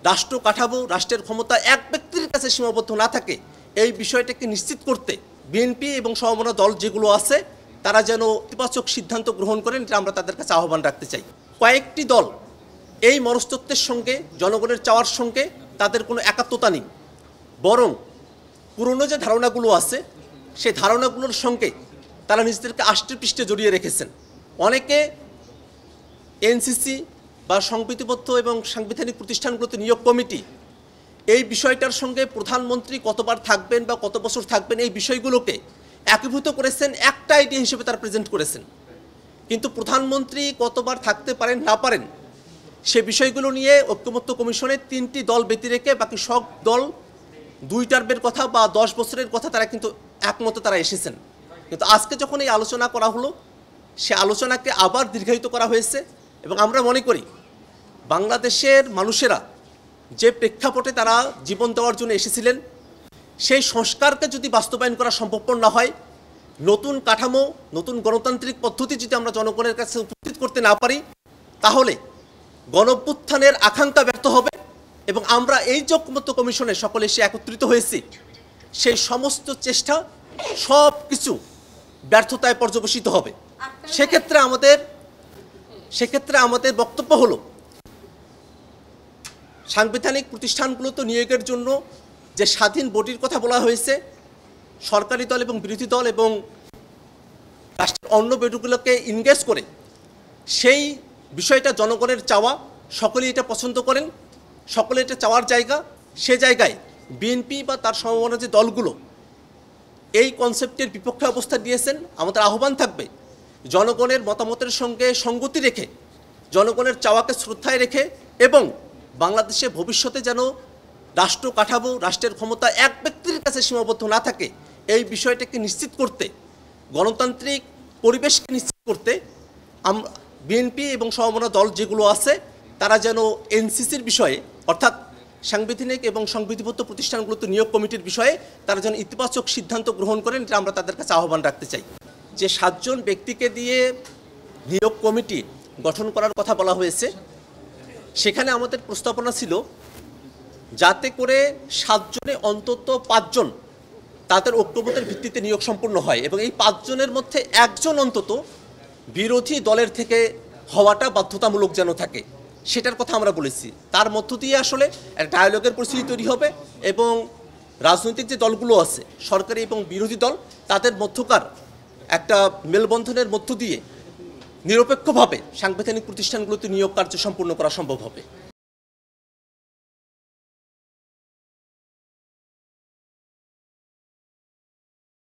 রাষ্ট্র কাঠামো রাষ্ট্রের ক্ষমতা এক ব্যক্তির কাছে সীমাবদ্ধ না থাকে এই বিষয়টাকে নিশ্চিত করতে বিএনপি এবং সমমনা দল যেগুলো আছে তারা যেন ইতিবাচক সিদ্ধান্ত গ্রহণ করেন, এটা আমরা তাদের কাছে আহ্বান রাখতে চাই। কয়েকটি দল এই মনস্তত্ত্বের সঙ্গে জনগণের চাওয়ার সঙ্গে তাদের কোনো একাত্মতা নেই, বরং পুরনো যে ধারণাগুলো আছে সেই ধারণাগুলোর সঙ্গে তারা নিজেদেরকে আষ্টে পৃষ্ঠে জড়িয়ে রেখেছেন। অনেকে এনসিসি বা সংবিধিবদ্ধ এবং সাংবিধানিক প্রতিষ্ঠানগুলোতে নিয়োগ কমিটি এই বিষয়টার সঙ্গে প্রধানমন্ত্রী কতবার থাকবেন বা কত বছর থাকবেন এই বিষয়গুলোকে একীভূত করেছেন, একটা আইডিয়া হিসেবে তারা প্রেজেন্ট করেছেন। কিন্তু প্রধানমন্ত্রী কতবার থাকতে পারেন না পারেন সে বিষয়গুলো নিয়ে ঐক্যমত্য কমিশনের 3টি দল ব্যতি রেখে বাকি সব দল 2 টার্মের কথা বা 10 বছরের কথা তারা কিন্তু একমতে তারা এসেছেন। কিন্তু আজকে যখন এই আলোচনা করা হলো সে আলোচনাকে আবার দীর্ঘায়িত করা হয়েছে এবং আমরা মনে করি বাংলাদেশের মানুষেরা যে প্রেক্ষাপটে তারা জীবন দেওয়ার জন্য এসেছিলেন সেই সংস্কারকে যদি বাস্তবায়ন করা সম্ভবপর না হয়, নতুন কাঠামো নতুন গণতান্ত্রিক পদ্ধতি যদি আমরা জনগণের কাছে উপস্থিত করতে না পারি তাহলে গণঅভ্যুত্থানের আকাঙ্ক্ষা ব্যর্থ হবে এবং আমরা এই যে ঐক্যমত্য কমিশনে সকলে এসে একত্রিত হয়েছি সেই সমস্ত চেষ্টা সব কিছু ব্যর্থতায় পর্যবসিত হবে। সেক্ষেত্রে আমাদের বক্তব্য হলো সাংবিধানিক প্রতিষ্ঠানগুলোতে নিয়োগের জন্য যে স্বাধীন বডির কথা বলা হয়েছে, সরকারি দল এবং বিরোধী দল এবং রাষ্ট্রের অন্য বডিগুলোকে ইনগেজ করে সেই বিষয়টা জনগণের চাওয়া, সকলেই এটা পছন্দ করেন, সকলে এটা চাওয়ার জায়গা। সে জায়গায় বিএনপি বা তার সমমনা যে দলগুলো এই কনসেপ্টের বিপক্ষে অবস্থা নিয়েছেন, আমাদের আহ্বান থাকবে জনগণের মতামতের সঙ্গে সঙ্গতি রেখে জনগণের চাওয়াকে শ্রদ্ধায় রেখে এবং বাংলাদেশে ভবিষ্যতে যেন রাষ্ট্র কাঠামো রাষ্ট্রের ক্ষমতা এক ব্যক্তির কাছে সীমাবদ্ধ না থাকে এই বিষয়টাকে নিশ্চিত করতে, গণতান্ত্রিক পরিবেশকে নিশ্চিত করতে বিএনপি এবং সমমনা দল যেগুলো আছে তারা যেন এনসিসির বিষয়ে অর্থাৎ সাংবিধানিক এবং সংবিধিবদ্ধ প্রতিষ্ঠানগুলোতে নিয়োগ কমিটির বিষয়ে তারা যেন ইতিবাচক সিদ্ধান্ত গ্রহণ করেন, এটা আমরা তাদের কাছে আহ্বান রাখতে চাই। যে 7 জন ব্যক্তিকে দিয়ে নিয়োগ কমিটি গঠন করার কথা বলা হয়েছে সেখানে আমাদের প্রস্তাবনা ছিল যাতে করে 7 জনে অন্তত 5 জন তাদের ঐক্যমতের ভিত্তিতে নিয়োগ সম্পূর্ণ হয় এবং এই 5 জনের মধ্যে একজন অন্তত বিরোধী দলের থেকে হওয়াটা বাধ্যতামূলক যেন থাকে, সেটার কথা আমরা বলেছি। তার মধ্য দিয়ে আসলে এক ডায়ালগের পরিস্থিতি তৈরি হবে এবং রাজনৈতিক যে দলগুলো আছে সরকারি এবং বিরোধী দল তাদের মধ্যকার একটা মেলবন্ধনের মধ্য দিয়ে নিরপেক্ষভাবে সাংবিধানিক প্রতিষ্ঠানগুলোতে নিয়োগ কার্য সম্পূর্ণ করা সম্ভব হবে।